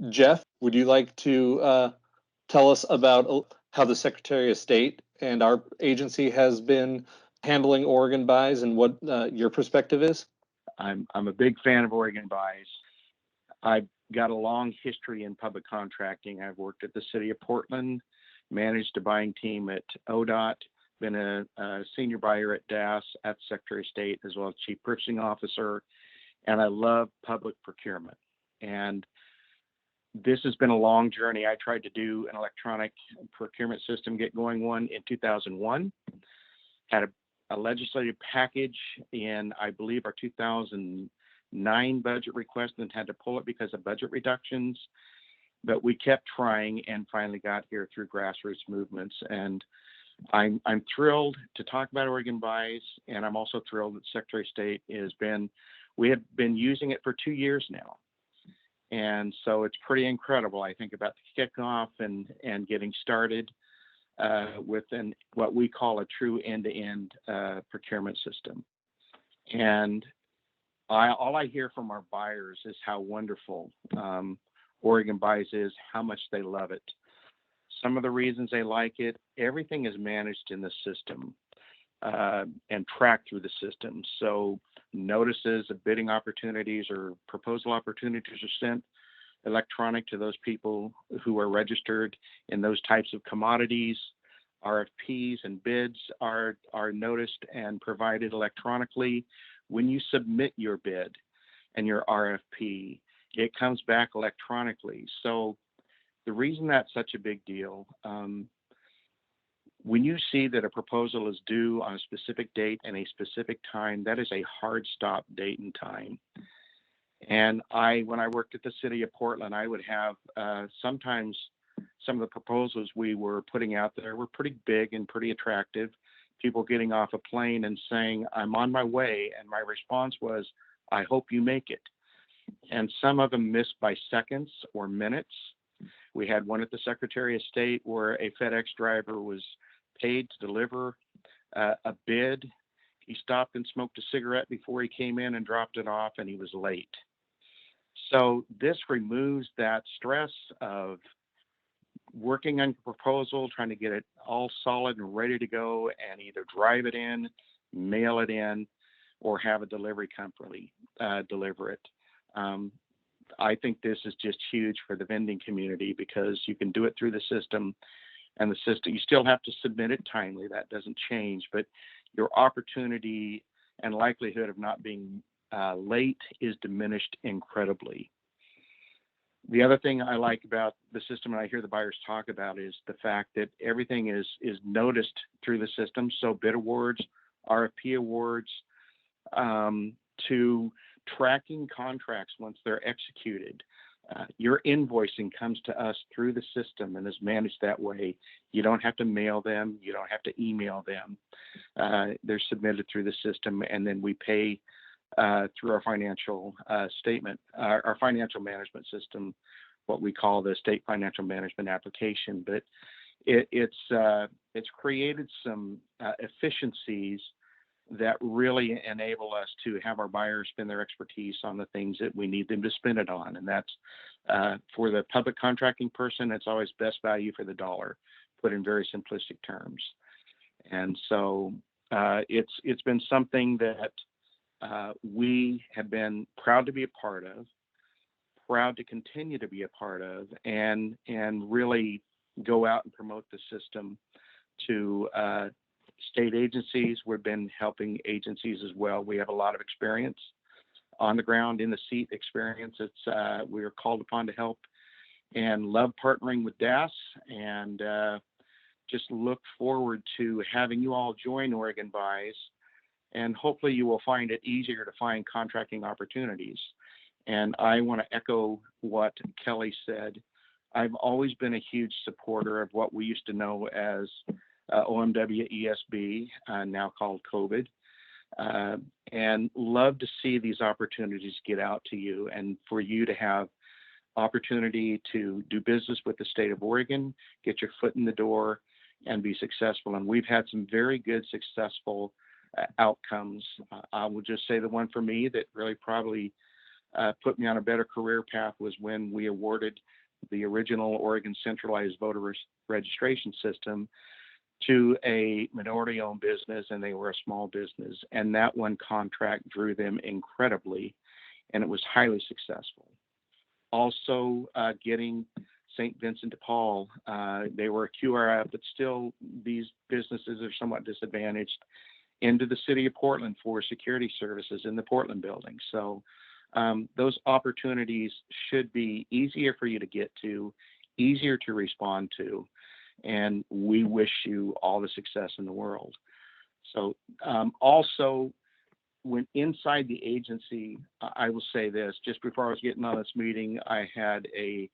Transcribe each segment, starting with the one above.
Jeff, would you like to tell us about how the Secretary of State and our agency has been handling Oregon buys and what your perspective is? I'm a big fan of OregonBuys. I've got a long history in public contracting. I've worked at the city of Portland, managed a buying team at ODOT, been a senior buyer at DAS, at Secretary of State, as well as chief purchasing officer, and I love public procurement. And this has been a long journey. I tried to do an electronic procurement system, get going one in 2001, had a legislative package in, I believe, our 2009 budget request and had to pull it because of budget reductions. But we kept trying and finally got here through grassroots movements. And I'm thrilled to talk about OregonBuys, and I'm also thrilled that Secretary of State we have been using it for 2 years now. And so it's pretty incredible, I think, about the kickoff and getting started with what we call a true end-to-end procurement system. And all I hear from our buyers is how wonderful OregonBuys is, how much they love it. Some of the reasons they like it, everything is managed in the system and tracked through the system. So notices of bidding opportunities or proposal opportunities are sent electronic to those people who are registered in those types of commodities. RFPs and bids are noticed and provided electronically. When you submit your bid and your RFP, it comes back electronically. So the reason that's such a big deal, when you see that a proposal is due on a specific date and a specific time, that is a hard stop date and time. And when I worked at the city of Portland, I would have sometimes some of the proposals we were putting out there were pretty big and pretty attractive. People getting off a plane and saying, "I'm on my way." And my response was, "I hope you make it." And some of them missed by seconds or minutes. We had one at the Secretary of State where a FedEx driver was paid to deliver a bid. He stopped and smoked a cigarette before he came in and dropped it off, and he was late. So this removes that stress of working on your proposal, trying to get it all solid and ready to go, and either drive it in, mail it in, or have a delivery company deliver it. I think this is just huge for the vending community because you can do it through the system, and the system, you still have to submit it timely. That doesn't change, but your opportunity and likelihood of not being late is diminished incredibly. The other thing I like about the system, and I hear the buyers talk about, is the fact that everything is noticed through the system. So bid awards, RFP awards, to tracking contracts once they're executed. Your invoicing comes to us through the system and is managed that way. You don't have to mail them. You don't have to email them. They're submitted through the system, and then we pay through our financial statement, our financial management system, what we call the state financial management application. But it's created some efficiencies that really enable us to have our buyers spend their expertise on the things that we need them to spend it on. And that's for the public contracting person, it's always best value for the dollar, put in very simplistic terms. And so it's been something that we have been proud to be a part of, proud to continue to be a part of, and really go out and promote the system to state agencies. We've been helping agencies as well. We have a lot of experience on the ground, in the seat experience. We are called upon to help, and love partnering with DAS, and just look forward to having you all join OregonBuys, and hopefully you will find it easier to find contracting opportunities. And I want to echo what Kelly said. I've always been a huge supporter of what we used to know as OMW ESB, now called COVID, and love to see these opportunities get out to you, and for you to have opportunity to do business with the state of Oregon, get your foot in the door, and be successful. And we've had some very good, successful outcomes. I will just say the one for me that really probably put me on a better career path was when we awarded the original Oregon centralized voter registration system to a minority-owned business, and they were a small business. And that one contract drew them incredibly, and it was highly successful. Also, getting St. Vincent de Paul, they were a QRF, but still these businesses are somewhat disadvantaged, into the city of Portland for security services in the Portland building. So those opportunities should be easier for you to get to, easier to respond to, and we wish you all the success in the world. So also, when inside the agency, I will say this, just before I was getting on this meeting, I had a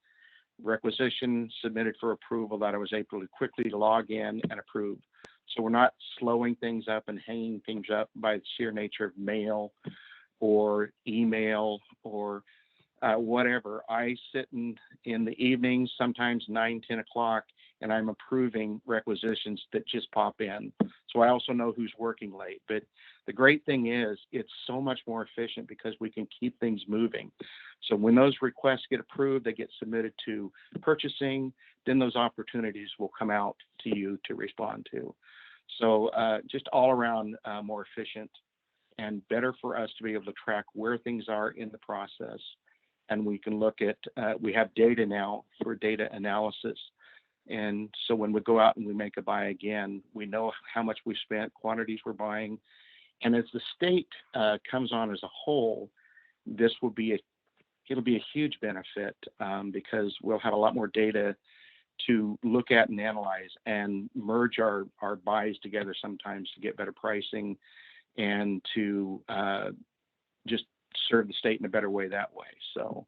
requisition submitted for approval that I was able to quickly log in and approve. So we're not slowing things up and hanging things up by the sheer nature of mail or email or whatever. I sit in the evenings, sometimes 9, 10 o'clock, and I'm approving requisitions that just pop in. So I also know who's working late. But the great thing is it's so much more efficient because we can keep things moving. So when those requests get approved, they get submitted to purchasing, then those opportunities will come out to you to respond to. So just all around more efficient and better for us to be able to track where things are in the process. And we can look at, we have data now for data analysis. And so when we go out and we make a buy again, we know how much we spent, quantities we're buying. And as the state comes on as a whole, this will be it'll be a huge benefit because we'll have a lot more data to look at and analyze and merge our buys together sometimes to get better pricing and to just serve the state in a better way that way. So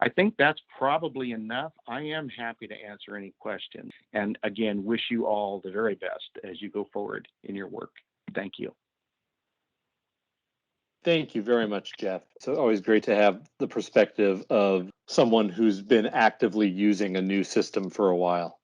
I think that's probably enough. I am happy to answer any questions. And again, wish you all the very best as you go forward in your work. Thank you. Thank you very much, Jeff. It's always great to have the perspective of someone who's been actively using a new system for a while.